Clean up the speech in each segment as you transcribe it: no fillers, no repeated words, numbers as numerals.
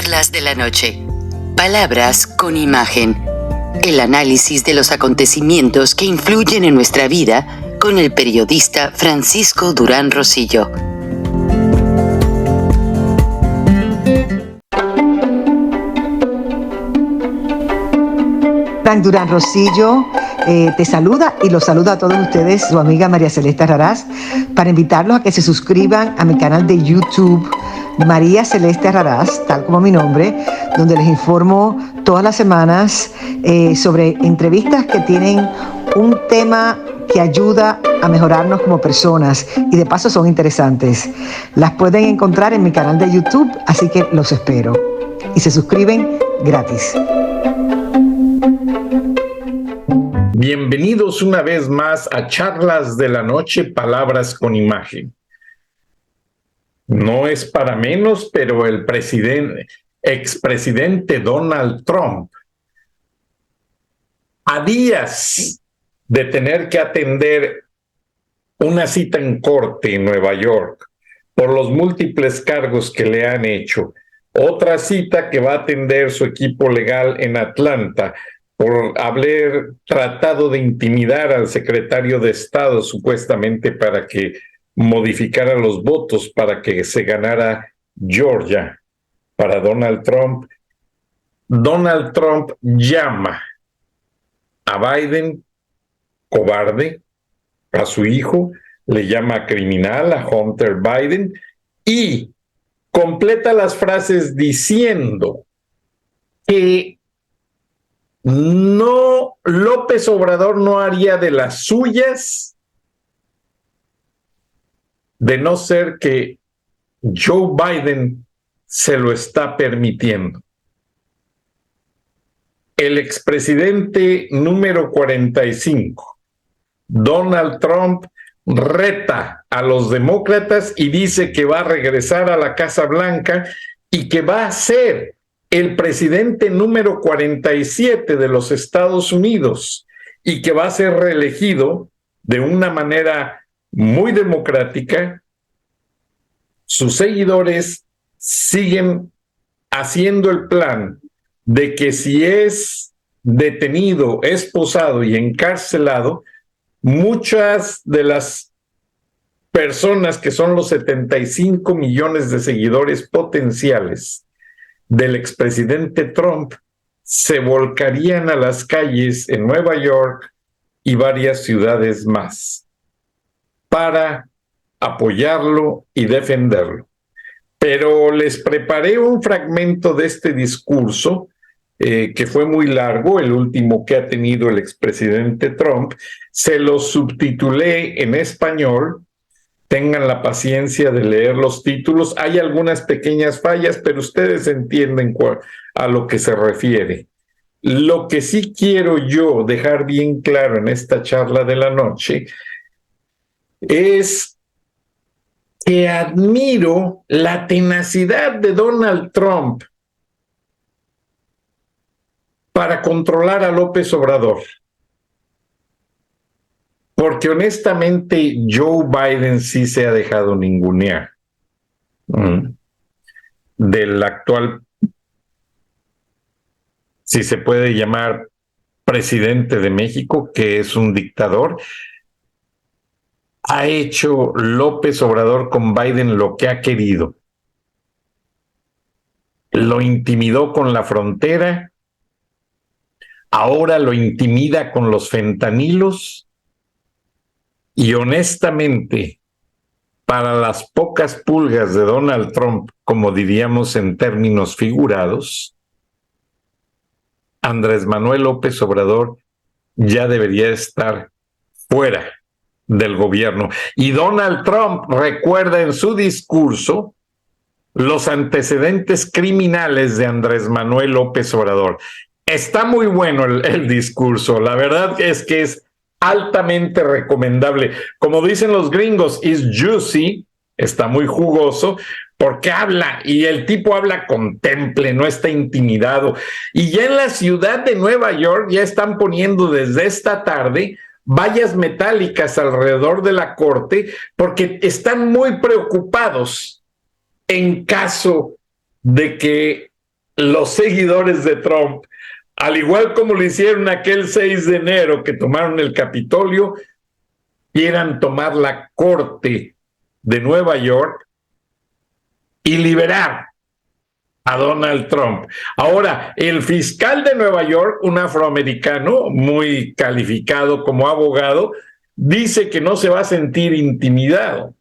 Charlas de la noche. Palabras con imagen. El análisis de los acontecimientos que influyen en nuestra vida con el periodista Francisco Durán Rosillo. Frank Durán Rosillo te saluda y los saluda a todos ustedes, su amiga María Celeste Raraz, para invitarlos a que se suscriban a mi canal de YouTube, María Celeste Raraz, tal como mi nombre, donde les informo todas las semanas sobre entrevistas que tienen un tema que ayuda a mejorarnos como personas y de paso son interesantes. Las pueden encontrar en mi canal de YouTube, así que los espero. Y se suscriben gratis. Bienvenidos una vez más a Charlas de la Noche, Palabras con Imagen. No es para menos, pero el expresidente Donald Trump, a días de tener que atender una cita en corte en Nueva York por los múltiples cargos que le han hecho, otra cita que va a atender su equipo legal en Atlanta por haber tratado de intimidar al secretario de Estado supuestamente para que modificara los votos para que se ganara Georgia para Donald Trump. Donald Trump llama a Biden cobarde, a su hijo, le llama criminal a Hunter Biden y completa las frases diciendo que López Obrador no haría de las suyas de no ser que Joe Biden se lo está permitiendo. El expresidente número 45, Donald Trump, reta a los demócratas y dice que va a regresar a la Casa Blanca y que va a ser el presidente número 47 de los Estados Unidos y que va a ser reelegido de una manera muy democrática. Sus seguidores siguen haciendo el plan de que si es detenido, esposado y encarcelado, muchas de las personas que son los 75 millones de seguidores potenciales del expresidente Trump se volcarían a las calles en Nueva York y varias ciudades más para apoyarlo y defenderlo. Pero les preparé un fragmento de este discurso que fue muy largo, el último que ha tenido el expresidente Trump. Se lo subtitulé en español. Tengan la paciencia de leer los títulos. Hay algunas pequeñas fallas, pero ustedes entienden a lo que se refiere. Lo que sí quiero yo dejar bien claro en esta charla de la noche es que admiro la tenacidad de Donald Trump para controlar a López Obrador. Porque honestamente Joe Biden sí se ha dejado ningunear del actual, si se puede llamar, presidente de México, que es un dictador. Ha hecho López Obrador con Biden lo que ha querido. Lo intimidó con la frontera, ahora lo intimida con los fentanilos. Y honestamente, para las pocas pulgas de Donald Trump, como diríamos en términos figurados, Andrés Manuel López Obrador ya debería estar fuera del gobierno. Y Donald Trump recuerda en su discurso los antecedentes criminales de Andrés Manuel López Obrador. Está muy bueno el discurso, la verdad es que es altamente recomendable. Como dicen los gringos, is juicy, está muy jugoso, porque habla, y el tipo habla con temple, no está intimidado. Y ya en la ciudad de Nueva York ya están poniendo desde esta tarde vallas metálicas alrededor de la corte, porque están muy preocupados en caso de que los seguidores de Trump, al igual como lo hicieron aquel 6 de enero que tomaron el Capitolio, quieran tomar la corte de Nueva York y liberar a Donald Trump. Ahora, el fiscal de Nueva York, un afroamericano muy calificado como abogado, dice que no se va a sentir intimidado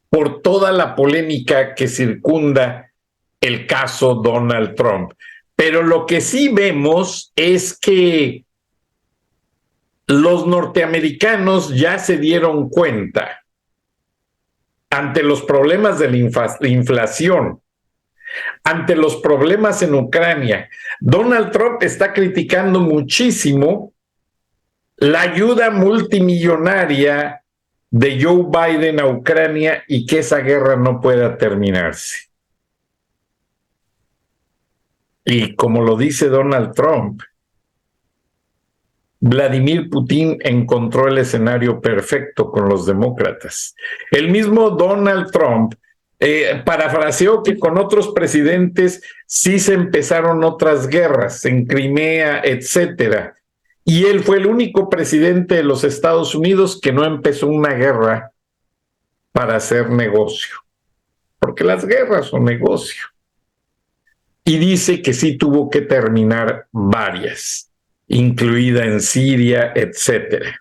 por toda la polémica que circunda el caso Donald Trump. Pero lo que sí vemos es que los norteamericanos ya se dieron cuenta ante los problemas de la inflación, ante los problemas en Ucrania. Donald Trump está criticando muchísimo la ayuda multimillonaria de Joe Biden a Ucrania y que esa guerra no pueda terminarse. Y como lo dice Donald Trump, Vladimir Putin encontró el escenario perfecto con los demócratas. El mismo Donald Trump parafraseó que con otros presidentes sí se empezaron otras guerras en Crimea, etcétera. Y él fue el único presidente de los Estados Unidos que no empezó una guerra para hacer negocio, porque las guerras son negocio. Y dice que sí tuvo que terminar varias, incluida en Siria, etcétera.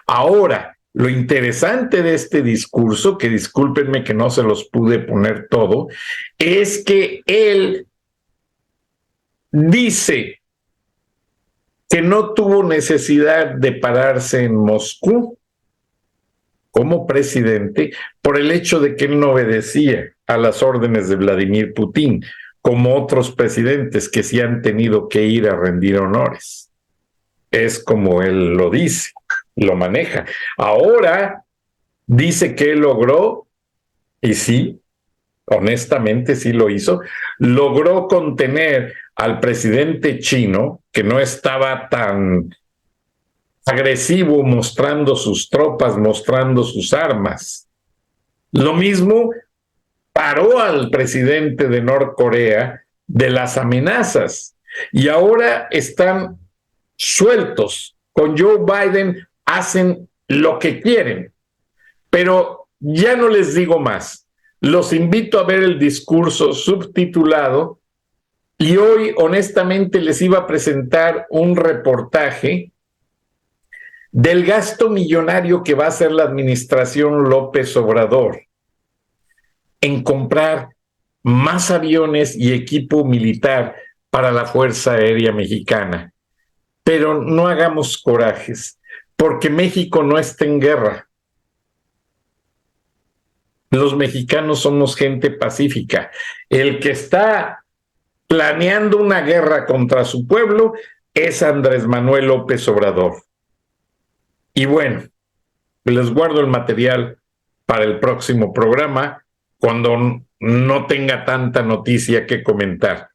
Ahora, lo interesante de este discurso, que discúlpenme que no se los pude poner todo, es que él dice que no tuvo necesidad de pararse en Moscú como presidente por el hecho de que él no obedecía a las órdenes de Vladimir Putin, como otros presidentes que sí han tenido que ir a rendir honores. Es como él lo dice, lo maneja. Ahora dice que él logró, y sí, honestamente sí lo hizo, logró contener al presidente chino, que no estaba tan agresivo mostrando sus tropas, mostrando sus armas. Lo mismo paró al presidente de Norcorea de las amenazas y ahora están sueltos. Con Joe Biden hacen lo que quieren. Pero ya no les digo más. Los invito a ver el discurso subtitulado y hoy honestamente les iba a presentar un reportaje del gasto millonario que va a hacer la administración López Obrador en comprar más aviones y equipo militar para la Fuerza Aérea Mexicana. Pero no hagamos corajes, porque México no está en guerra. Los mexicanos somos gente pacífica. El que está planeando una guerra contra su pueblo es Andrés Manuel López Obrador. Y bueno, les guardo el material para el próximo programa cuando no tenga tanta noticia que comentar.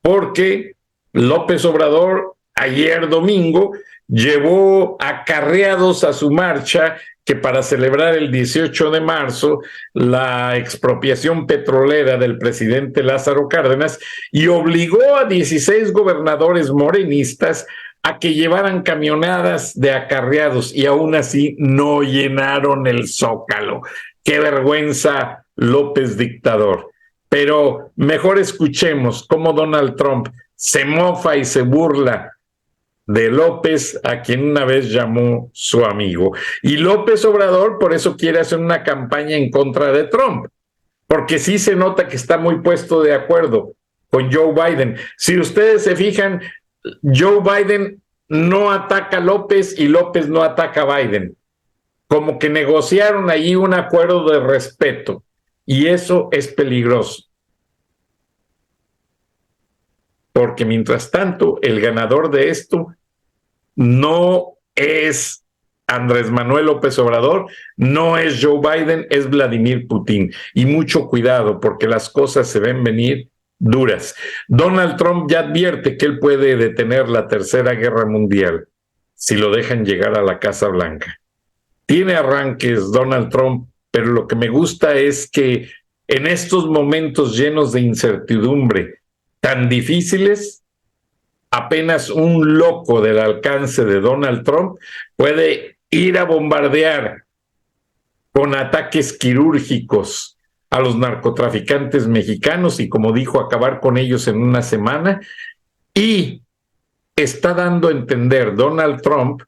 Porque López Obrador ayer domingo llevó acarreados a su marcha que para celebrar el 18 de marzo la expropiación petrolera del presidente Lázaro Cárdenas y obligó a 16 gobernadores morenistas a que llevaran camionadas de acarreados y aún así no llenaron el Zócalo. ¡Qué vergüenza, López dictador! Pero mejor escuchemos cómo Donald Trump se mofa y se burla de López, a quien una vez llamó su amigo. Y López Obrador por eso quiere hacer una campaña en contra de Trump, porque sí se nota que está muy puesto de acuerdo con Joe Biden. Si ustedes se fijan, Joe Biden no ataca a López y López no ataca a Biden. Como que negociaron allí un acuerdo de respeto, y eso es peligroso. Porque mientras tanto, el ganador de esto no es Andrés Manuel López Obrador, no es Joe Biden, es Vladimir Putin. Y mucho cuidado, porque las cosas se ven venir duras. Donald Trump ya advierte que él puede detener la Tercera Guerra Mundial si lo dejan llegar a la Casa Blanca. Tiene arranques Donald Trump, pero lo que me gusta es que en estos momentos llenos de incertidumbre tan difíciles, apenas un loco del alcance de Donald Trump puede ir a bombardear con ataques quirúrgicos a los narcotraficantes mexicanos y, como dijo, acabar con ellos en una semana. Y está dando a entender Donald Trump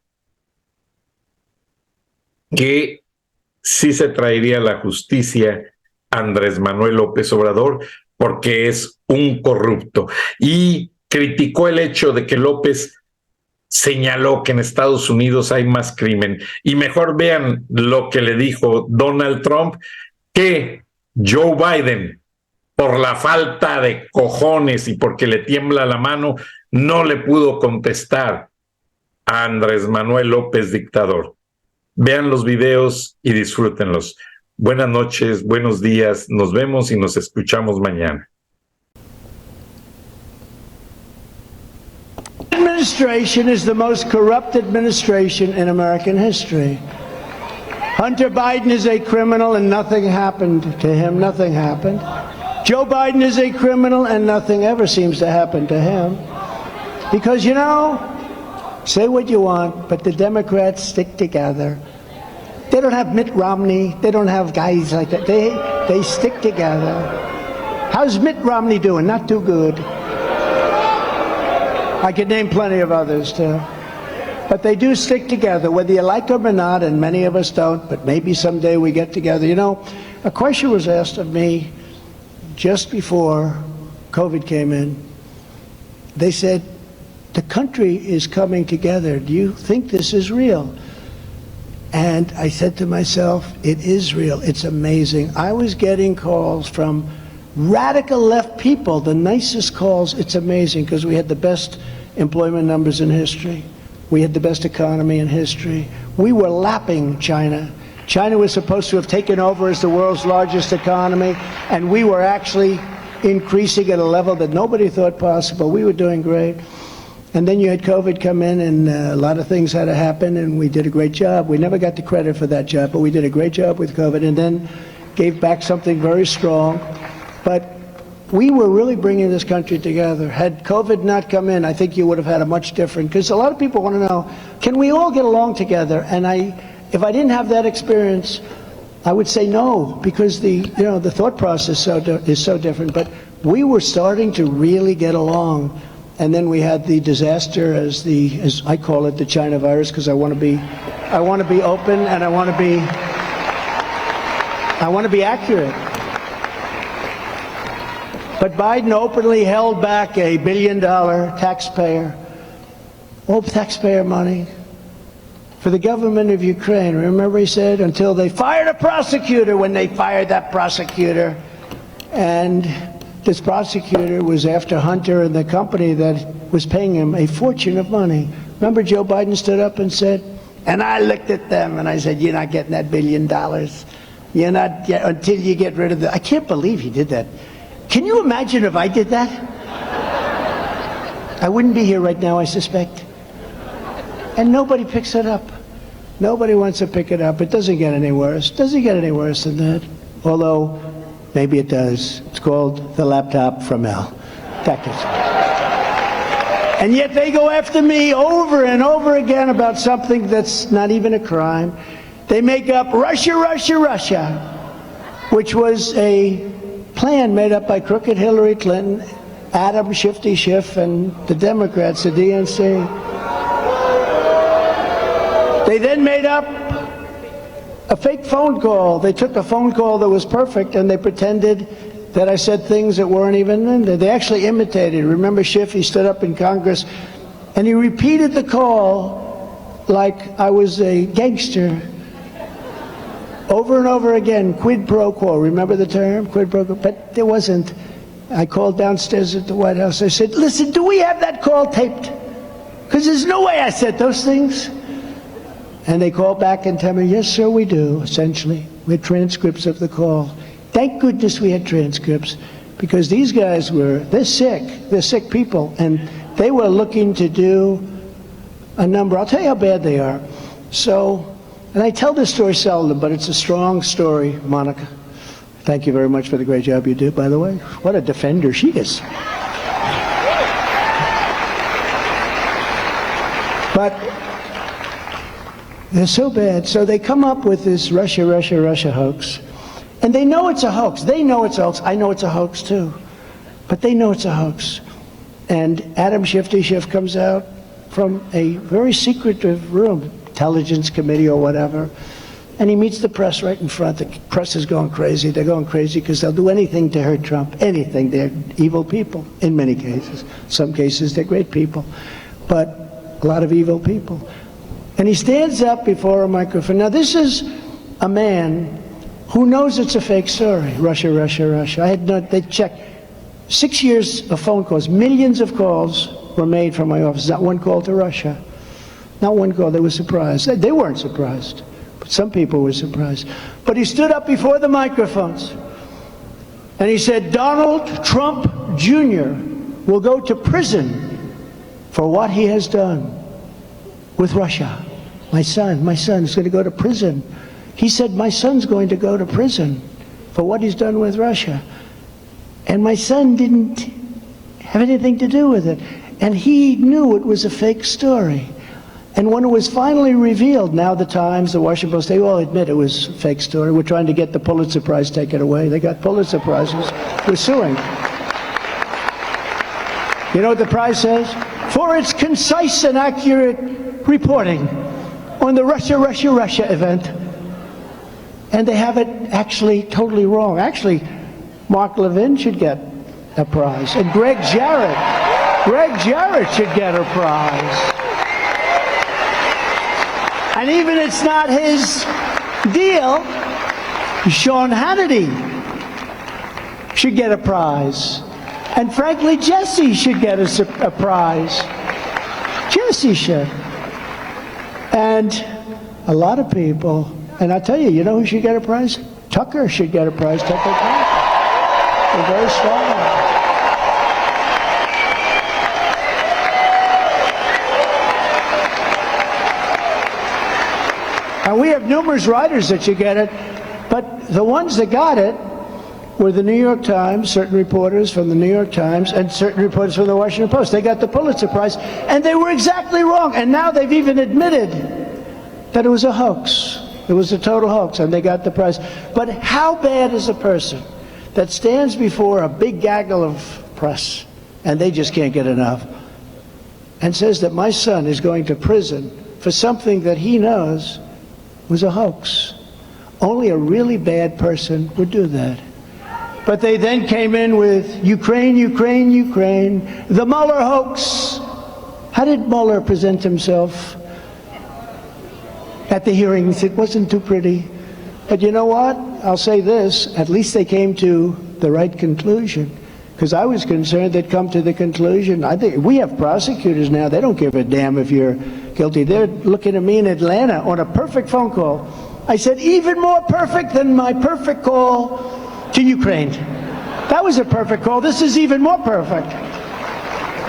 que sí se traería a la justicia a Andrés Manuel López Obrador porque es un corrupto. Y criticó el hecho de que López señaló que en Estados Unidos hay más crimen. Y mejor vean lo que le dijo Donald Trump, que Joe Biden, por la falta de cojones y porque le tiembla la mano, no le pudo contestar a Andrés Manuel López dictador. Vean los videos y disfrútenlos. Buenas noches, buenos días, nos vemos y nos escuchamos mañana. Administration is the most corrupt administration in American history. Hunter Biden is a criminal and nothing happened to him. Nothing happened. Joe Biden is a criminal and nothing ever seems to happen to him. Because, you know, say what you want, but the Democrats stick together. They don't have Mitt Romney. They don't have guys like that. They stick together. How's Mitt Romney doing? Not too good. I could name plenty of others too. But they do stick together, whether you like them or not, and many of us don't, but maybe someday we get together. You know, a question was asked of me just before COVID came in. They said, the country is coming together. Do you think this is real? And I said to myself, it is real. It's amazing. I was getting calls from radical left people, the nicest calls. It's amazing because we had the best employment numbers in history. We had the best economy in history. We were lapping China. China was supposed to have taken over as the world's largest economy, and we were actually increasing at a level that nobody thought possible. We were doing great. And then you had COVID come in, and a lot of things had to happen, and we did a great job. We never got the credit for that job, but we did a great job with COVID, and then gave back something very strong. But we were really bringing this country together. Had COVID not come in, I think you would have had a much different, because a lot of people want to know, can we all get along together? And if I didn't have that experience, I would say no, because the thought process is so different. But we were starting to really get along. And then we had the disaster, as I call it, the China virus, because I want to be open and I want to be accurate. But Biden openly held back $1 billion taxpayer money for the government of Ukraine. Remember he said, until they fired a prosecutor, when they fired that prosecutor. And this prosecutor was after Hunter and the company that was paying him a fortune of money. Remember Joe Biden stood up and said, and I looked at them and I said, you're not getting that $1 billion. You're not until you get rid of the. I can't believe he did that. Can you imagine if I did that? I wouldn't be here right now, I suspect. And nobody picks it up. Nobody wants to pick it up. It doesn't get any worse. Doesn't get any worse than that. Although, maybe it does. It's called the laptop from hell. That gets worse. And yet they go after me over and over again about something that's not even a crime. They make up Russia, Russia, Russia, which was a plan made up by crooked Hillary Clinton, Adam Shifty Schiff, and the Democrats, the DNC. They then made up a fake phone call. They took a phone call that was perfect and they pretended that I said things that weren't even in there. They actually imitated. Remember Schiff, he stood up in Congress and he repeated the call like I was a gangster. Over and over again, quid pro quo. Remember the term, quid pro quo? But there wasn't. I called downstairs at the White House. I said, listen, do we have that call taped? Because there's no way I said those things. And they called back and tell me, yes, sir, we do, essentially. We had transcripts of the call. Thank goodness we had transcripts, because these guys they're sick people, and they were looking to do a number. I'll tell you how bad they are. So, and I tell this story seldom, but it's a strong story, Monica. Thank you very much for the great job you do, by the way. What a defender she is. But they're so bad. So they come up with this Russia, Russia, Russia hoax. And they know it's a hoax. They know it's a hoax. I know it's a hoax too. But they know it's a hoax. And Adam Schiff comes out from a very secretive room, intelligence committee or whatever, and he meets the press right in front. The press is going crazy. They're going crazy because they'll do anything to hurt Trump. Anything. They're evil people in many cases. Some cases they're great people. But a lot of evil people. And he stands up before a microphone. Now this is a man who knows it's a fake story. Russia, Russia, Russia. They checked 6 years of phone calls. Millions of calls were made from my office. Not one call to Russia. Not one call. They were surprised. They weren't surprised. But some people were surprised. But he stood up before the microphones and he said, Donald Trump Jr. will go to prison for what he has done with Russia. My son is going to go to prison. He said, my son's going to go to prison for what he's done with Russia. And my son didn't have anything to do with it. And he knew it was a fake story. And when it was finally revealed, now the Times, the Washington Post, they all admit it was a fake story. We're trying to get the Pulitzer Prize taken away. They got Pulitzer Prizes. We're suing. You know what the prize says? For its concise and accurate reporting on the Russia, Russia, Russia event. And they have it actually totally wrong. Actually, Mark Levin should get a prize. And Greg Jarrett should get a prize. And even it's not his deal, Sean Hannity should get a prize. And frankly, Jesse should get a prize. Jesse should. And a lot of people, and I'll tell you, you know who should get a prize? Tucker should get a prize. Tucker Carlson. They're very strong. And we have numerous writers that should get it, but the ones that got it were the New York Times, certain reporters from the New York Times, and certain reporters from the Washington Post. They got the Pulitzer Prize, and they were exactly wrong. And now they've even admitted that it was a hoax. It was a total hoax, and they got the prize. But how bad is a person that stands before a big gaggle of press, and they just can't get enough, and says that my son is going to prison for something that he knows was a hoax? Only a really bad person would do that. But they then came in with Ukraine, Ukraine, Ukraine, the Mueller hoax. How did Mueller present himself at the hearings? It wasn't too pretty. But you know what? I'll say this, at least they came to the right conclusion. Because I was concerned they'd come to the conclusion. I think we have prosecutors now, they don't give a damn if you're guilty. They're looking at me in Atlanta on a perfect phone call. I said, even more perfect than my perfect call to Ukraine. That was a perfect call. This is even more perfect.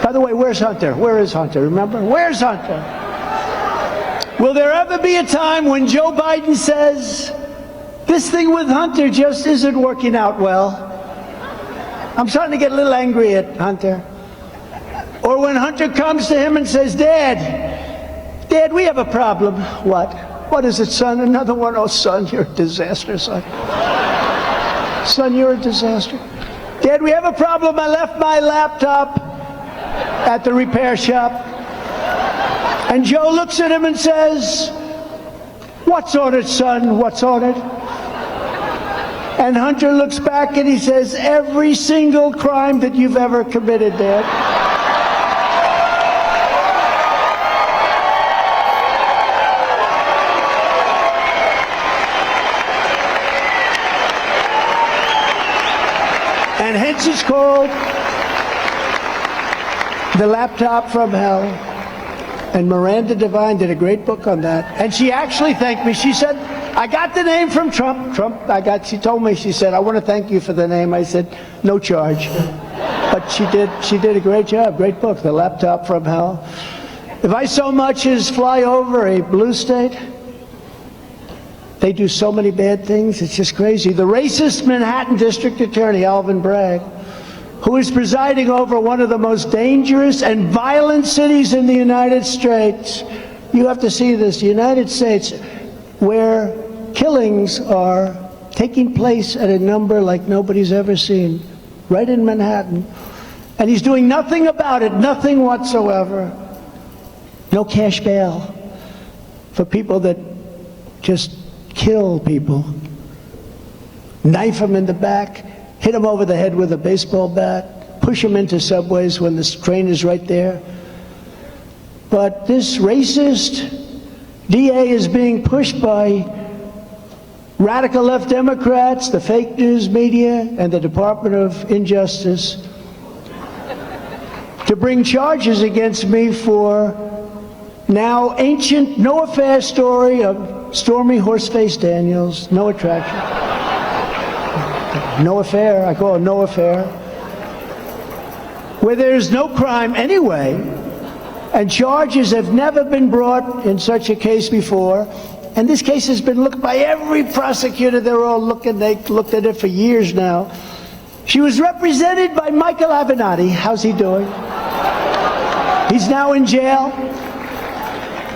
By the way, where's Hunter? Where is Hunter? Remember? Where's Hunter? Will there ever be a time when Joe Biden says, this thing with Hunter just isn't working out well? I'm starting to get a little angry at Hunter. Or when Hunter comes to him and says, Dad, we have a problem. What? What is it, son? Another one? Oh, son, you're a disaster, son. Son, you're a disaster. Dad, we have a problem. I left my laptop at the repair shop. And Joe looks at him and says, what's on it, son? What's on it? And Hunter looks back and he says, every single crime that you've ever committed, Dad. And hence it's called The Laptop from Hell. And Miranda Devine did a great book on that. And she actually thanked me. She said, I got the name from Trump. She told me, she said, I want to thank you for the name. I said, no charge. But she did a great job, great book, The Laptop from Hell. If I so much as fly over a blue state, They do so many bad things, it's just crazy. The racist Manhattan District Attorney, Alvin Bragg, who is presiding over one of the most dangerous and violent cities in the United States. You have to see this, the United States, where killings are taking place at a number like nobody's ever seen, right in Manhattan. And he's doing nothing about it, nothing whatsoever. No cash bail for people that just kill people. Knife them in the back, hit them over the head with a baseball bat, push them into subways when the train is right there. But this racist DA is being pushed by radical left Democrats, the fake news media, and the Department of Injustice to bring charges against me for now ancient no affair story of Stormy Horseface Daniels. No attraction. No affair, I call it no affair. Where there's no crime anyway, and charges have never been brought in such a case before. And this case has been looked by every prosecutor. They're all looking, they looked at it for years now. She was represented by Michael Avenatti. How's he doing? He's now in jail.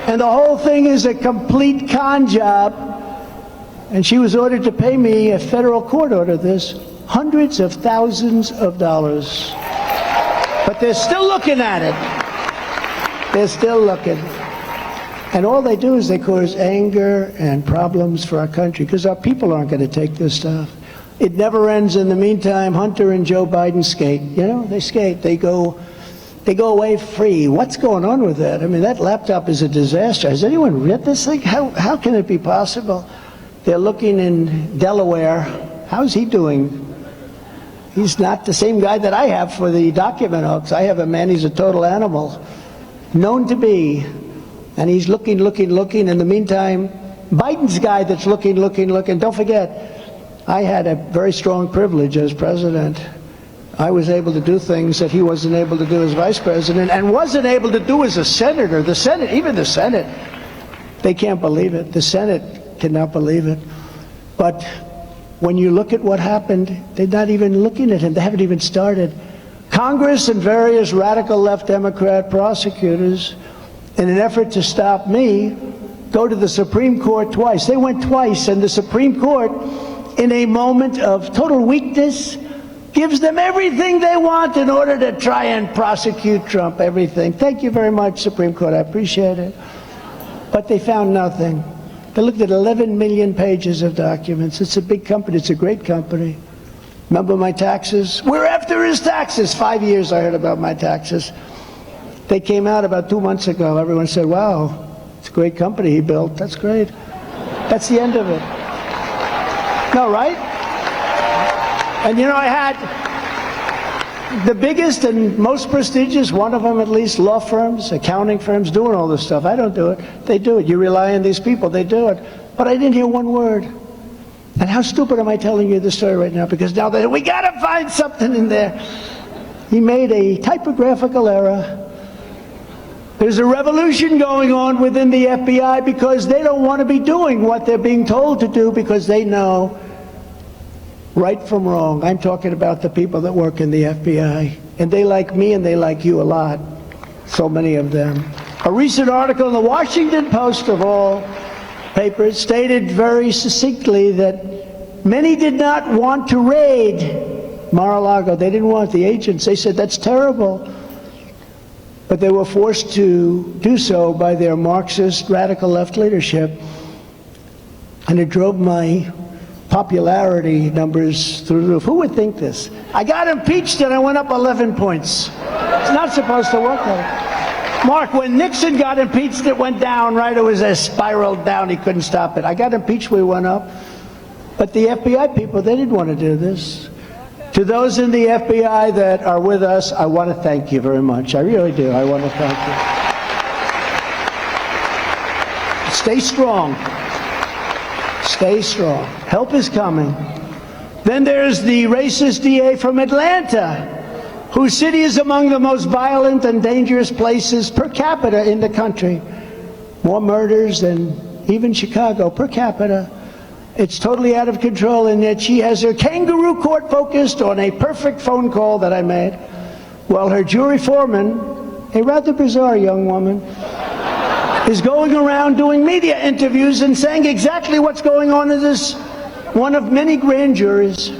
And the whole thing is a complete con job. And she was ordered to pay me, a federal court ordered this, hundreds of thousands of dollars. But they're still looking at it. They're still looking. And all they do is they cause anger and problems for our country because our people aren't going to take this stuff. It never ends. In the meantime, Hunter and Joe Biden skate. You know, they skate. They go away free. What's going on with that? I mean, that laptop is a disaster. Has anyone read this thing? How can it be possible? They're looking in Delaware. How's he doing? He's not the same guy that I have for the document hoax. I have a man, he's a total animal, known to be. And he's looking. In the meantime, Biden's guy that's looking. Don't forget, I had a very strong privilege as president. I was able to do things that he wasn't able to do as vice president and wasn't able to do as a senator. The Senate, even the Senate, they can't believe it. The Senate cannot believe it. But when you look at what happened, they're not even looking at him. They haven't even started. Congress and various radical left Democrat prosecutors, in an effort to stop me, go to the Supreme Court twice. They went twice, and the Supreme Court, in a moment of total weakness, gives them everything they want in order to try and prosecute Trump, everything. Thank you very much, Supreme Court, I appreciate it. But they found nothing. They looked at 11 million pages of documents. It's a big company, it's a great company. Remember my taxes? We're after his taxes. 5 years I heard about my taxes. They came out about 2 months ago. Everyone said, wow, it's a great company he built. That's great. That's the end of it. No, right? And you know, I had the biggest and most prestigious, one of them at least, law firms, accounting firms, doing all this stuff. I don't do it. They do it. You rely on these people. They do it. But I didn't hear one word. And how stupid am I telling you this story right now? Because now we got to find something in there. He made a typographical error. There's a revolution going on within the FBI because they don't want to be doing what they're being told to do because they know right from wrong. I'm talking about the people that work in the FBI. And they like me and they like you a lot. So many of them. A recent article in the Washington Post, of all papers, stated very succinctly that many did not want to raid Mar-a-Lago. They didn't want the agents. They said, that's terrible. But they were forced to do so by their Marxist radical left leadership. And it drove my popularity numbers through the roof. Who would think this? I got impeached and I went up 11 points. It's not supposed to work like that. Mark, when Nixon got impeached, it went down, right? It was a spiral down. He couldn't stop it. I got impeached, we went up. But the FBI people, they didn't want to do this. To those in the FBI that are with us, I want to thank you very much. I really do. I want to thank you. Stay strong. Stay strong. Help is coming. Then there's the racist DA from Atlanta, whose city is among the most violent and dangerous places per capita in the country. More murders than even Chicago per capita. It's totally out of control, and yet she has her kangaroo court focused on a perfect phone call that I made, while her jury foreman, a rather bizarre young woman, is going around doing media interviews and saying exactly what's going on in this one of many grand juries.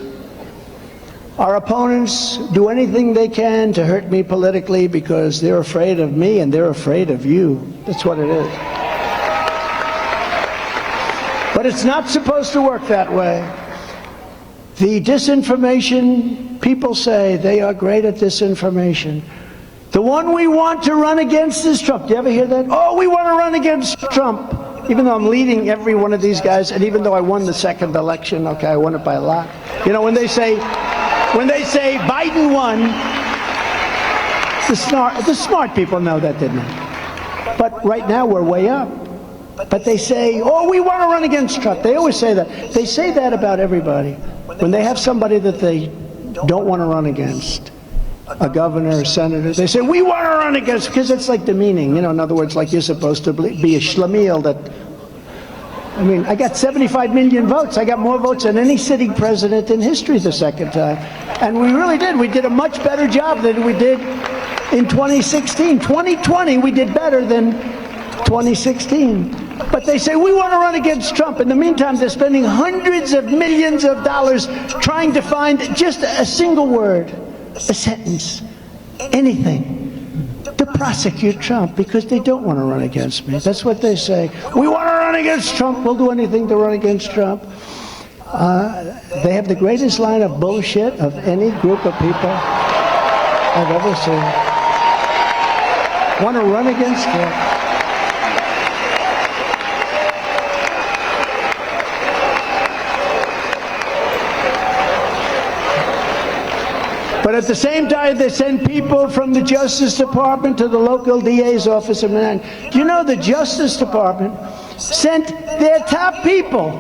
Our opponents do anything they can to hurt me politically because they're afraid of me and they're afraid of you. That's what it is. But it's not supposed to work that way. The disinformation, people say they are great at disinformation. The one we want to run against is Trump. Do you ever hear that? Oh, we want to run against Trump. Even though I'm leading every one of these guys, and even though I won the second election, okay, I won it by a lot. You know, when they say Biden won, the smart people know that, didn't they? But right now we're way up. But they say, oh, we want to run against Trump. They always say that. They say that about everybody. When they have somebody that they don't want to run against, a governor, a senator, they say, we want to run against, because it's like demeaning. You know, in other words, like you're supposed to be a schlemiel that, I mean, I got 75 million votes. I got more votes than any sitting president in history the second time. And we really did. We did a much better job than we did in 2016. 2020, we did better than 2016. But they say, we want to run against Trump. In the meantime, they're spending hundreds of millions of dollars trying to find just a single word, a sentence, anything, to prosecute Trump, because they don't want to run against me. That's what they say. We want to run against Trump. We'll do anything to run against Trump. They have the greatest line of bullshit of any group of people I've ever seen. Want to run against Trump. But at the same time, they send people from the Justice Department to the local DA's office in Manhattan. Do you know the Justice Department sent their top people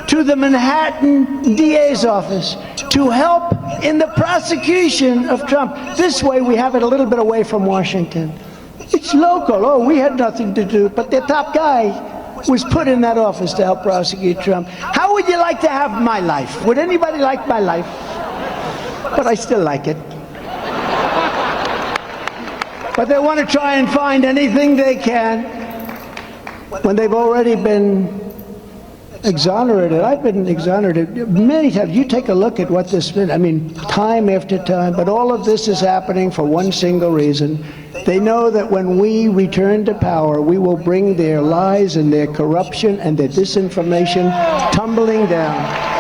to the Manhattan DA's office to help in the prosecution of Trump? This way, we have it a little bit away from Washington. It's local. Oh, we had nothing to do. But their top guy was put in that office to help prosecute Trump. How would you like to have my life? Would anybody like my life? But I still like it. But they want to try and find anything they can when they've already been exonerated. I've been exonerated many times. You take a look at what this been. I mean, time after time. But all of this is happening for one single reason. They know that when we return to power, we will bring their lies and their corruption and their disinformation tumbling down.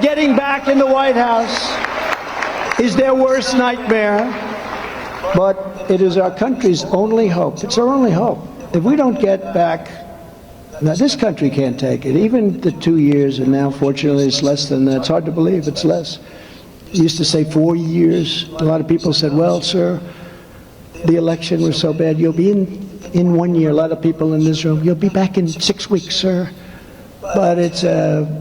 Getting back in the White House is their worst nightmare, but it is our country's only hope. It's our only hope. If we don't get back, now this country can't take it. Even the 2 years, and now fortunately it's less than that. It's hard to believe it's less. It used to say 4 years. A lot of people said, well, sir, the election was so bad. You'll be in 1 year. A lot of people in this room, you'll be back in 6 weeks, sir. But it's a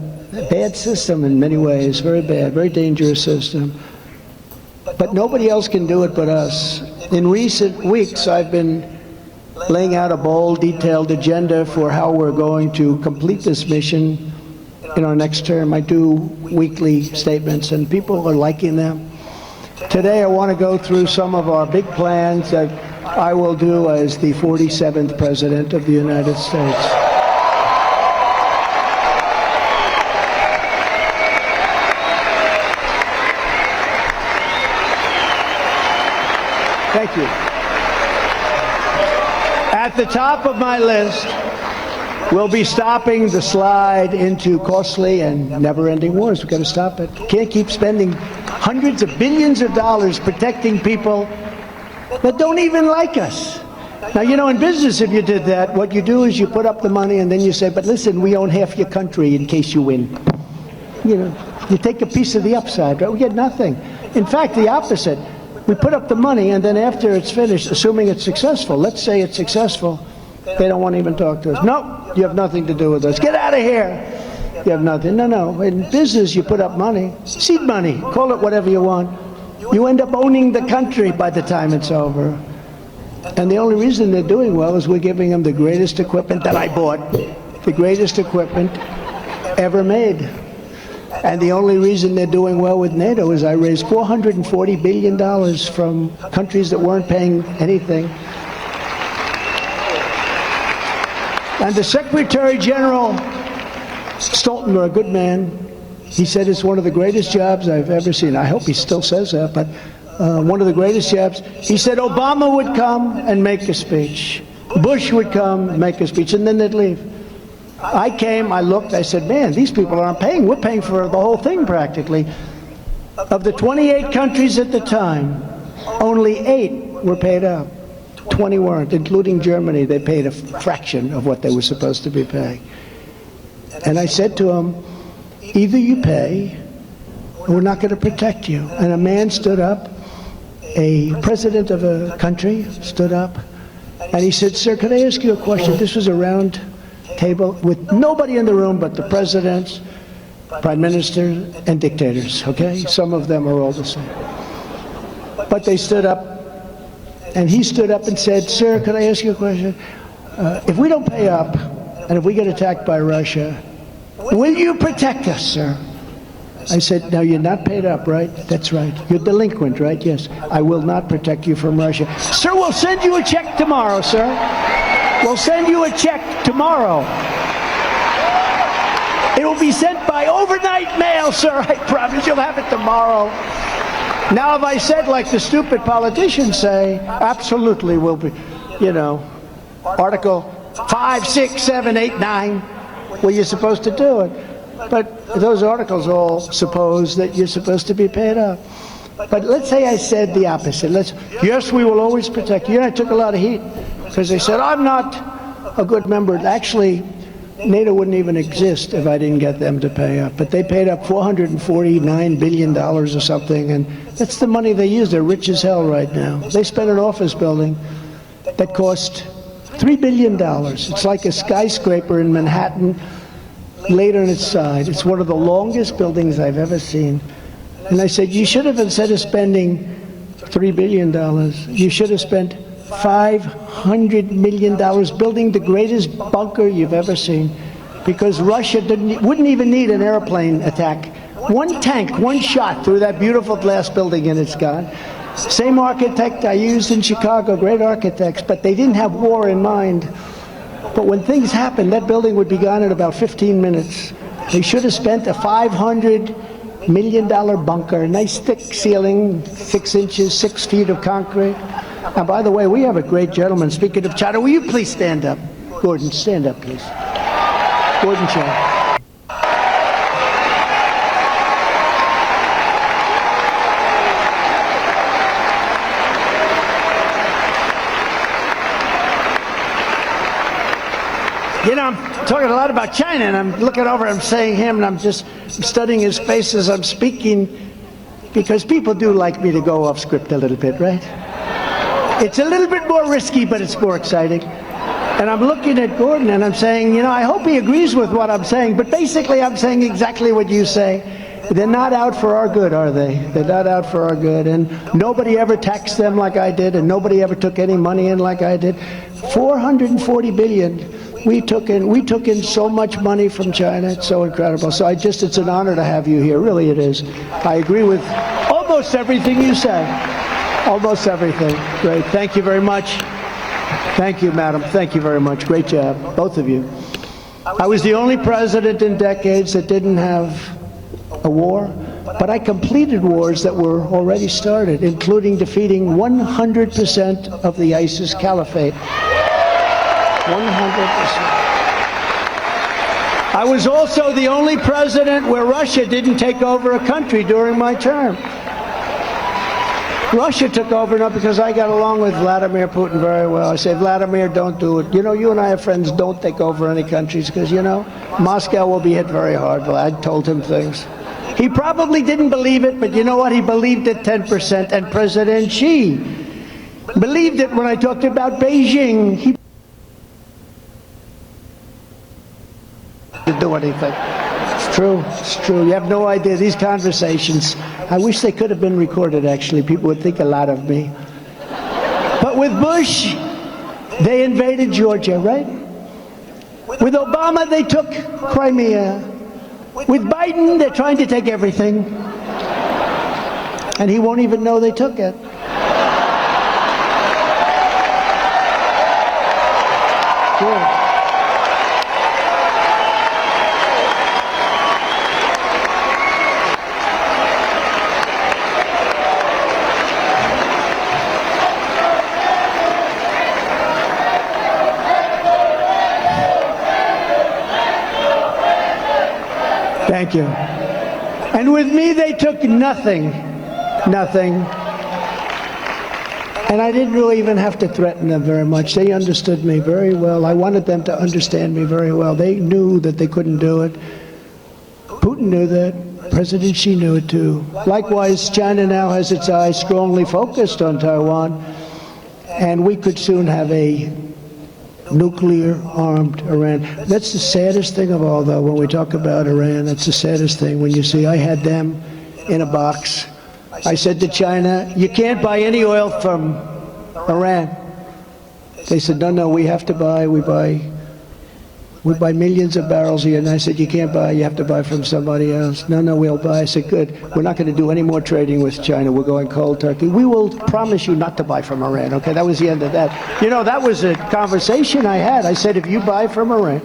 bad system in many ways, very bad, very dangerous system. But nobody else can do it but us. In recent weeks, I've been laying out a bold, detailed agenda for how we're going to complete this mission in our next term. I do weekly statements, and people are liking them. Today, I want to go through some of our big plans that I will do as the 47th President of the United States. Thank you. At the top of my list, we'll be stopping the slide into costly and never-ending wars. We've got to stop it. Can't keep spending hundreds of billions of dollars protecting people that don't even like us. Now, you know, in business, if you did that, what you do is you put up the money and then you say, but listen, we own half your country in case you win. You know, you take a piece of the upside, right? We get nothing. In fact, the opposite. We put up the money, and then after it's finished, assuming it's successful, let's say it's successful, they don't want to even talk to us. No, you have nothing to do with us. Get out of here. You have nothing. No. In business, you put up money, seed money, call it whatever you want. You end up owning the country by the time it's over. And the only reason they're doing well is we're giving them the greatest equipment that I bought, the greatest equipment ever made. And the only reason they're doing well with NATO is I raised $440 billion from countries that weren't paying anything. And the Secretary General Stoltenberg, a good man, he said it's one of the greatest jobs I've ever seen. I hope he still says that, but one of the greatest jobs. He said Obama would come and make a speech. Bush would come and make a speech, and then they'd leave. I came, I looked, I said, man, these people aren't paying. We're paying for the whole thing practically. Of the 28 countries at the time, only 8 were paid up. 20 weren't, including Germany. They paid a fraction of what they were supposed to be paying. And I said to him, either you pay, or we're not going to protect you. And a man stood up, a president of a country stood up, and he said, sir, could I ask you a question? This was a round table with nobody in the room but the presidents, prime ministers, and dictators, okay? Some of them are all the same. But they stood up, and he stood up and said, sir, could I ask you a question? If we don't pay up, and if we get attacked by Russia, will you protect us, sir? I said, now you're not paid up, right? That's right. You're delinquent, right? Yes. I will not protect you from Russia. Sir, we'll send you a check tomorrow, sir. We'll send you a check tomorrow. It will be sent by overnight mail, sir. I promise you'll have it tomorrow. Now, if I said, like the stupid politicians say, absolutely will be, you know, Article 5, 6, 7, 8, 9, well, you're supposed to do it. But those articles all suppose that you're supposed to be paid up. But let's say I said the opposite. Yes, we will always protect you. I took a lot of heat because they said, I'm not a good member. Actually, NATO wouldn't even exist if I didn't get them to pay up. But they paid up $449 billion or something, and that's the money they use. They're rich as hell right now. They spent an office building that cost $3 billion. It's like a skyscraper in Manhattan laid on its side. It's one of the longest buildings I've ever seen. And I said, you should have, instead of spending $3 billion, you should have spent $500 million building the greatest bunker you've ever seen, because Russia wouldn't even need an airplane attack. One tank, one shot through that beautiful glass building and it's gone. Same architect I used in Chicago, great architects, but they didn't have war in mind. But when things happened, that building would be gone in about 15 minutes. They should have spent a $500 million bunker, nice thick ceiling, 6 inches, 6 feet of concrete. And by the way, we have a great gentleman. Speaking of China, will you please stand up? Gordon, stand up, please. Gordon China. You know, I'm talking a lot about China, and I'm looking over, I'm saying him, and I'm just studying his face as I'm speaking, because people do like me to go off script a little bit, right? It's a little bit more risky, but it's more exciting. And I'm looking at Gordon, and I'm saying, you know, I hope he agrees with what I'm saying, but basically I'm saying exactly what you say. They're not out for our good, are they? They're not out for our good, and nobody ever taxed them like I did, and nobody ever took any money in like I did. 440 billion. We took in so much money from China. It's so incredible. So it's an honor to have you here. Really, it is. I agree with almost everything you say. Almost everything. Great. Thank you very much. Thank you, madam. Thank you very much. Great job, both of you. I was the only president in decades that didn't have a war, but I completed wars that were already started, including defeating 100% of the ISIS caliphate. 100%. I was also the only president where Russia didn't take over a country during my term. Russia took over not because I got along with Vladimir Putin very well. I said, Vladimir, don't do it. You know, you and I are friends, don't take over any countries, because, you know, Moscow will be hit very hard. Well, I told him things. He probably didn't believe it, but you know what? He believed it 10%, and President Xi believed it when I talked about Beijing. He didn't do anything. It's true. You have no idea. These conversations, I wish they could have been recorded, actually. People would think a lot of me. But with Bush, they invaded Georgia, right? With Obama, they took Crimea. With Biden, they're trying to take everything. And he won't even know they took it. Good. Thank you. And with me, they took nothing. Nothing. And I didn't really even have to threaten them very much. They understood me very well. I wanted them to understand me very well. They knew that they couldn't do it. Putin knew that. President Xi knew it too. Likewise, China now has its eyes strongly focused on Taiwan. And we could soon have a nuclear-armed Iran. That's the saddest thing of all, though, when we talk about Iran. That's the saddest thing when you see I had them in a box. I said to China, you can't buy any oil from Iran. They said, no, we have to buy. We buy millions of barrels here. And I said, you can't buy. You have to buy from somebody else. No, we'll buy. I said, good. We're not going to do any more trading with China. We're going cold turkey. We will promise you not to buy from Iran. Okay, that was the end of that. You know, that was a conversation I had. I said, if you buy from Iran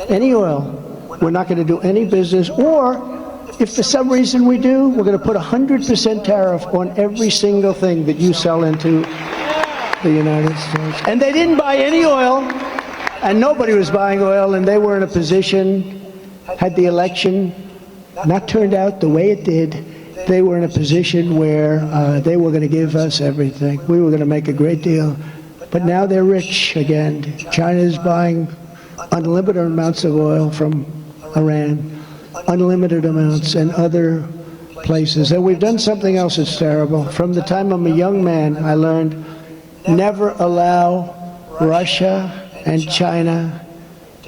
any oil, we're not going to do any business. Or if for some reason we do, we're going to put 100% tariff on every single thing that you sell into the United States. And they didn't buy any oil. And nobody was buying oil, and they were in a position, had the election not turned out the way it did, they were in a position where they were going to give us everything. We were going to make a great deal. But now they're rich again. China is buying unlimited amounts of oil from Iran, unlimited amounts, and other places. And we've done something else that's terrible. From the time I'm a young man, I learned never allow Russia and China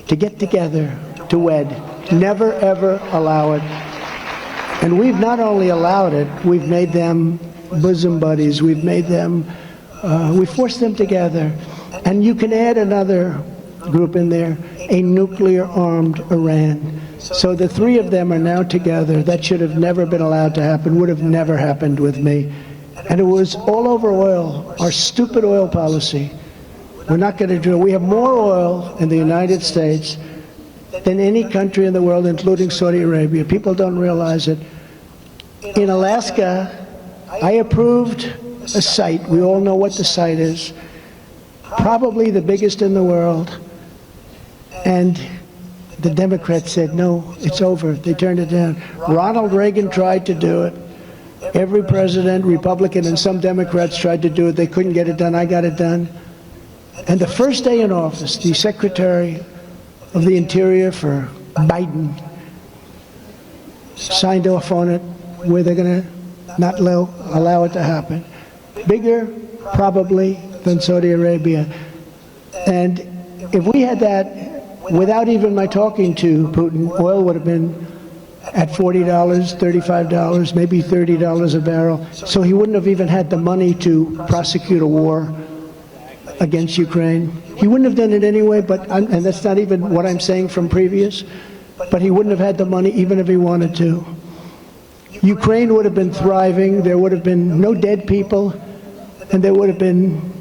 to get together, to wed. Never, ever allow it. And we've not only allowed it, we've made them bosom buddies. We've made them, we forced them together. And you can add another group in there, a nuclear-armed Iran. So the three of them are now together. That should have never been allowed to happen, would have never happened with me. And it was all over oil, our stupid oil policy. We're not going to do it. We have more oil in the United States than any country in the world, including Saudi Arabia. People don't realize it. In Alaska, I approved a site. We all know what the site is. Probably the biggest in the world. And the Democrats said, no, it's over. They turned it down. Ronald Reagan tried to do it. Every president, Republican, and some Democrats tried to do it. They couldn't get it done. I got it done. And the first day in office, the Secretary of the Interior for Biden signed off on it, where they're going to not allow it to happen. Bigger, probably, than Saudi Arabia. And if we had that, without even my talking to Putin, oil would have been at $40, $35, maybe $30 a barrel. So he wouldn't have even had the money to prosecute a war against Ukraine. He wouldn't have done it anyway, and that's not even what I'm saying from previous, but he wouldn't have had the money even if he wanted to. Ukraine would have been thriving. There would have been no dead people, and there would have been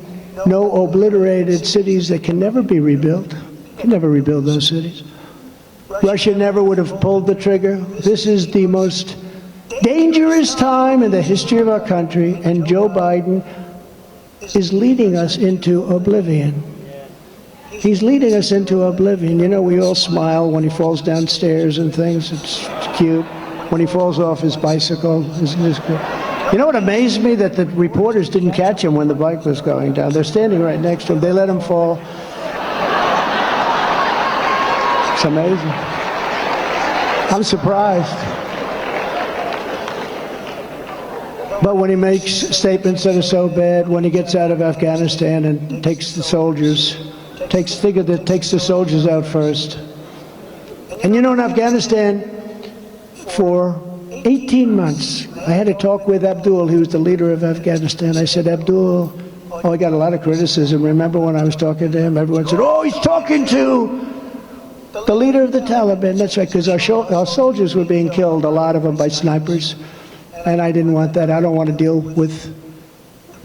no obliterated cities that can never be rebuilt. Can never rebuild those cities. Russia never would have pulled the trigger. This is the most dangerous time in the history of our country, and Joe Biden is leading us into oblivion. He's leading us into oblivion. You know, we all smile when he falls downstairs and things. It's cute. When he falls off his bicycle, isn't this good? You know what amazed me? That the reporters didn't catch him when the bike was going down. They're standing right next to him. They let him fall. It's amazing. I'm surprised. But when he makes statements that are so bad, when he gets out of Afghanistan and takes the soldiers, takes the soldiers out first. And you know, in Afghanistan, for 18 months. I had a talk with Abdul, he was the leader of Afghanistan. I said, Abdul, oh, I got a lot of criticism. Remember when I was talking to him, everyone said, oh, he's talking to the leader of the Taliban. That's right, because our soldiers were being killed, a lot of them by snipers. And I didn't want that. I don't want to deal with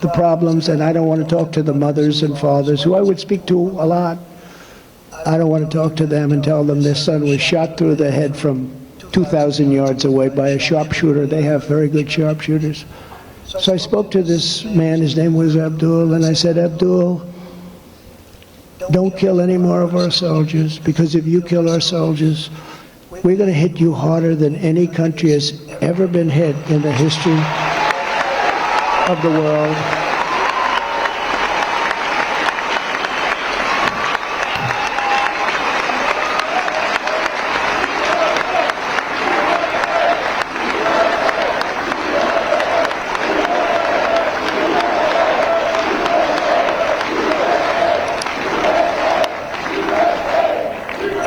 the problems, and I don't want to talk to the mothers and fathers, who I would speak to a lot. I don't want to talk to them and tell them their son was shot through the head from 2,000 yards away by a sharpshooter. They have very good sharpshooters. So I spoke to this man, his name was Abdul, and I said, Abdul, don't kill any more of our soldiers, because if you kill our soldiers, we're going to hit you harder than any country has ever been hit in the history of the world.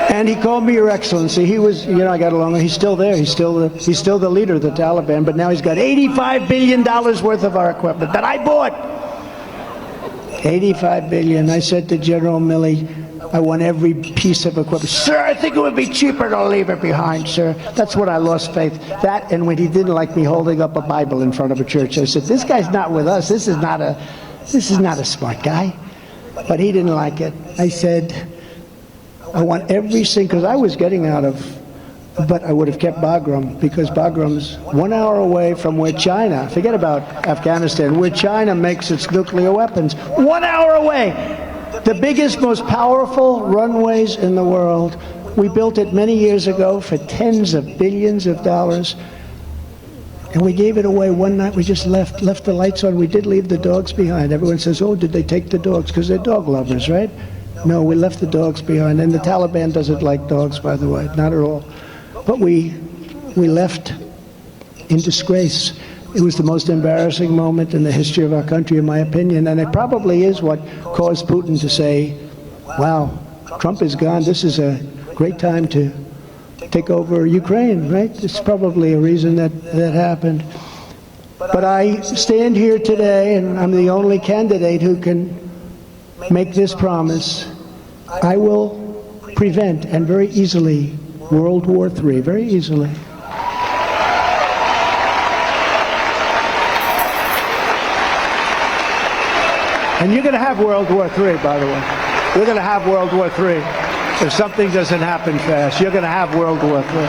And he called me Your Excellency. He was, I got along with him. He's still there. He's still the leader of the Taliban, but now he's got $85 billion worth of our equipment that I bought. $85 billion. I said to General Milley, I want every piece of equipment. Sir, I think it would be cheaper to leave it behind, sir. That's when I lost faith. That, and when he didn't like me holding up a Bible in front of a church, I said, this guy's not with us. This is not a smart guy. But he didn't like it. I said, I want every single, because I was getting out of, but I would have kept Bagram, because Bagram's 1 hour away from where China, forget about Afghanistan, where China makes its nuclear weapons. 1 hour away. The biggest, most powerful runways in the world. We built it many years ago for tens of billions of dollars. And we gave it away one night. We just left the lights on. We did leave the dogs behind. Everyone says, oh, did they take the dogs? Because they're dog lovers, right? No, we left the dogs behind, and the Taliban doesn't like dogs, by the way, not at all. But we left in disgrace. It was the most embarrassing moment in the history of our country, in my opinion, and it probably is what caused Putin to say, wow, Trump is gone, this is a great time to take over Ukraine, right? It's probably a reason that happened. But I stand here today, and I'm the only candidate who can make this promise. I will prevent, and very easily, World War III, very easily. And you're going to have World War III, by the way. You're going to have World War III. If something doesn't happen fast, you're going to have World War III.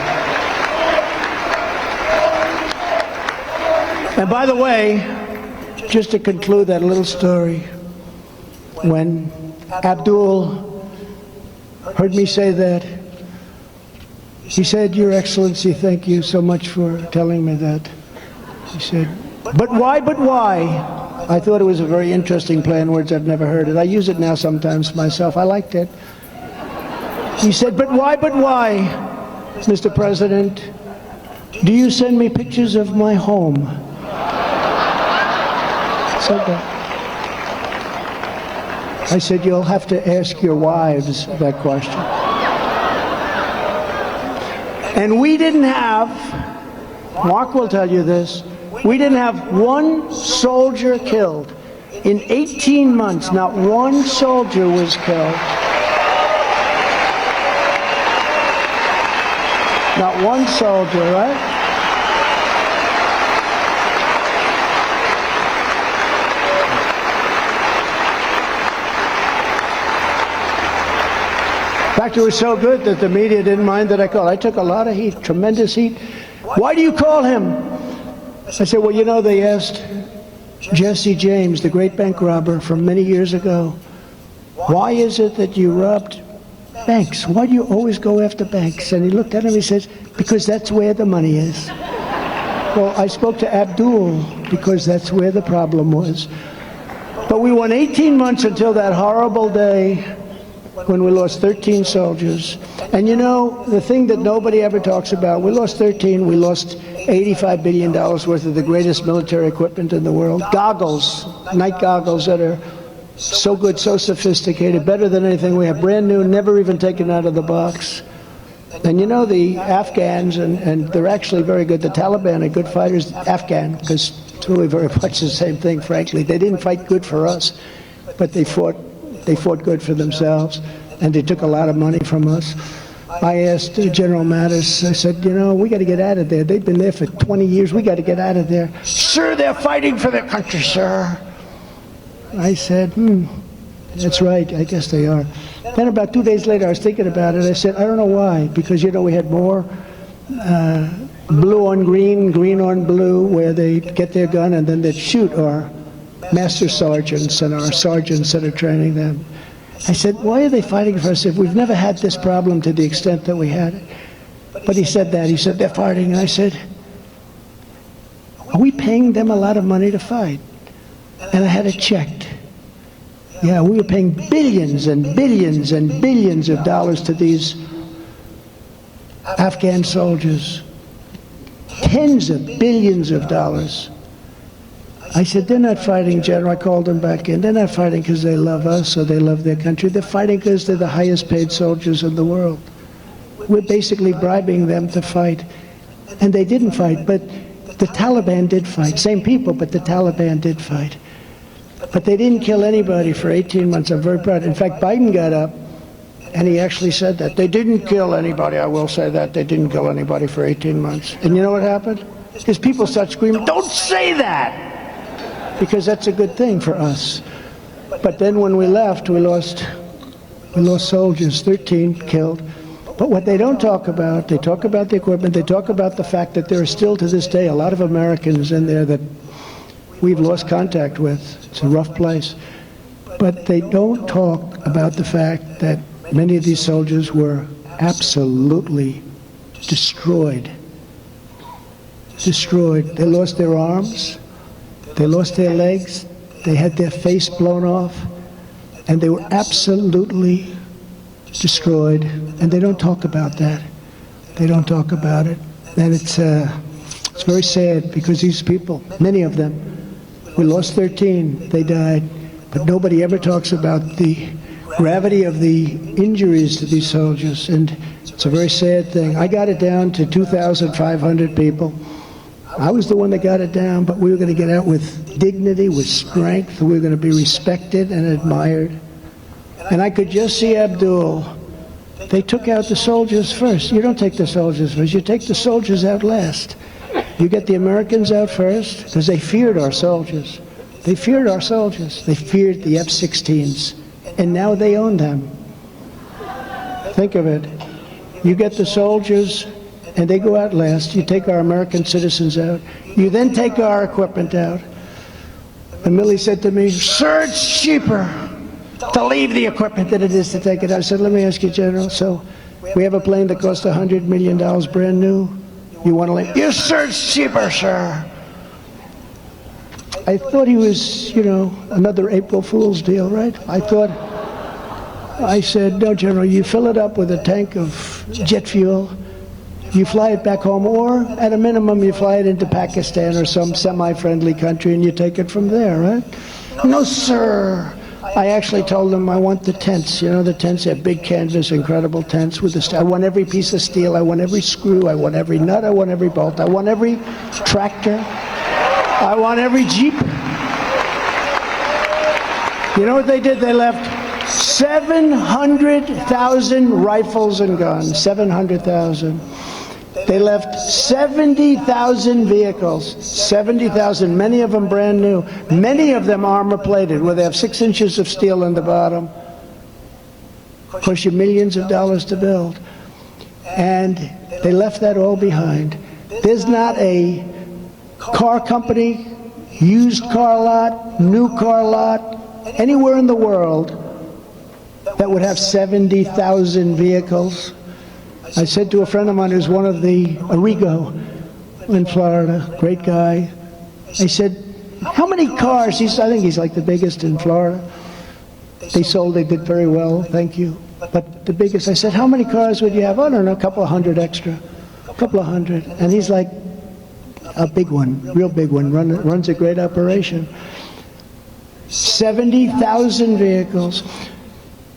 And by the way, just to conclude that little story, when Abdul heard me say that, he said, Your Excellency, thank you so much for telling me that. He said, but why? I thought it was a very interesting play on words. I've never heard it. I use it now sometimes myself. I liked it. He said, but why, Mr. President, do you send me pictures of my home? Said that. I said, you'll have to ask your wives that question. And we didn't have, Mark will tell you this, we didn't have one soldier killed. In 18 months, not one soldier was killed. Not one soldier, right? In fact, it was so good that the media didn't mind that I called. I took a lot of heat, tremendous heat. Why do you call him? I said, well, they asked Jesse James, the great bank robber from many years ago, why is it that you robbed banks? Why do you always go after banks? And he looked at him, he says, because that's where the money is. Well, I spoke to Abdul because that's where the problem was. But we went 18 months until that horrible day when we lost 13 soldiers. And the thing that nobody ever talks about, we lost 13, we lost $85 billion worth of the greatest military equipment in the world. Goggles, night goggles that are so good, so sophisticated, better than anything we have, brand new, never even taken out of the box. And you know, the Afghans, and they're actually very good. The Taliban are good fighters. Afghan, because it's really very much the same thing, frankly. They didn't fight good for us, but they fought good for themselves, and they took a lot of money from us. I asked General Mattis, I said, you know, we got to get out of there. They've been there for 20 years. We got to get out of there. Sir, they're fighting for their country, sir. I said, that's right. I guess they are. Then about 2 days later, I was thinking about it. I said, I don't know why, because, you know, we had more blue on green, green on blue, where they get their gun and then they'd shoot our master sergeants and our sergeants that are training them. I said, why are they fighting for us if we've never had this problem to the extent that we had it? But he said that. He said, they're fighting. And I said, are we paying them a lot of money to fight? And I had it checked. Yeah, we were paying billions and billions and billions of dollars to these Afghan soldiers. Tens of billions of dollars. I said, they're not fighting, General. I called them back in. They're not fighting because they love us or they love their country. They're fighting because they're the highest paid soldiers in the world. We're basically bribing them to fight. And they didn't fight, but the Taliban did fight. Same people, but the Taliban did fight. But they didn't kill anybody for 18 months. I'm very proud. In fact, Biden got up and he actually said that. They didn't kill anybody. I will say that. They didn't kill anybody for 18 months. And you know what happened? His people start screaming, don't say that! Because that's a good thing for us. But then when we left, we lost soldiers, 13 killed. But what they don't talk about, they talk about the equipment, they talk about the fact that there are still to this day a lot of Americans in there that we've lost contact with. It's a rough place. But they don't talk about the fact that many of these soldiers were absolutely destroyed. Destroyed. They lost their arms. They lost their legs, they had their face blown off, and they were absolutely destroyed. And they don't talk about that. They don't talk about it. And it's very sad because these people, many of them, we lost 13, they died, but nobody ever talks about the gravity of the injuries to these soldiers. And it's a very sad thing. I got it down to 2,500 people. I was the one that got it down, but we were going to get out with dignity, with strength. We were going to be respected and admired. And I could just see Abdul. They took out the soldiers first. You don't take the soldiers first. You take the soldiers out last. You get the Americans out first because they feared our soldiers. They feared our soldiers. They feared the F-16s. And now they own them. Think of it. You get the soldiers and they go out last. You take our American citizens out. You then take our equipment out. And Millie said to me, sir, it's cheaper to leave the equipment than it is to take it out. I said, let me ask you, General, so we have a plane that costs $100 million brand new. You want to leave? Yes, sir, it's cheaper, sir. I thought he was, you know, another April Fool's deal, right? I said, no, General, you fill it up with a tank of jet fuel. You fly it back home, or at a minimum, you fly it into Pakistan or some semi-friendly country and you take it from there, right? No, sir. I actually told them I want the tents. You know, the tents have big canvas, incredible tents with the I want every piece of steel, I want every screw, I want every nut, I want every bolt, I want every tractor, I want every Jeep. You know what they did? They left 700,000 rifles and guns, 700,000. They left 70,000 vehicles, 70,000, many of them brand new, many of them armor plated, where they have 6 inches of steel in the bottom. Cost you millions of dollars to build. And they left that all behind. There's not a car company, used car lot, new car lot, anywhere in the world that would have 70,000 vehicles. I said to a friend of mine who's one of the Arrigo in Florida, great guy. I said, how many cars? I think he's like the biggest in Florida. They did very well, thank you. But the biggest, I said, how many cars would you have? I don't know, a couple of hundred extra, a couple of hundred. And he's like, a big one, real big one, runs a great operation. 70,000 vehicles.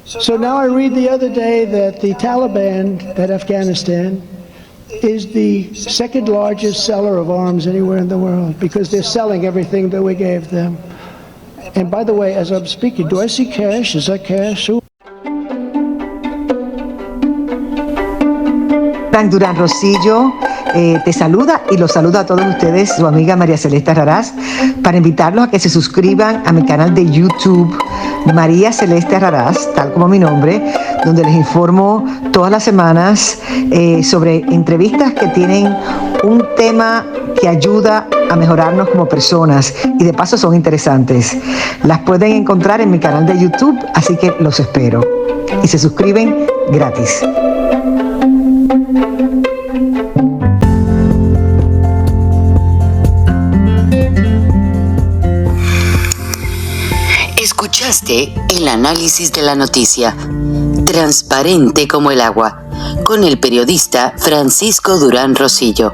So now I read the other day that the Taliban at Afghanistan is the second largest seller of arms anywhere in the world because they're selling everything that we gave them. And by the way, as I'm speaking, do I see cash? Is that cash? Frank Durán Rosillo te saluda y los saluda a todos ustedes, su amiga María Celeste Raraz, para invitarlos a que se suscriban a mi canal de YouTube, María Celeste Raraz, tal como mi nombre, donde les informo todas las semanas sobre entrevistas que tienen un tema que ayuda a mejorarnos como personas y de paso son interesantes. Las pueden encontrar en mi canal de YouTube, así que los espero. Y se suscriben gratis. Escuchaste el análisis de la noticia, transparente como el agua, con el periodista Francisco Durán Rosillo.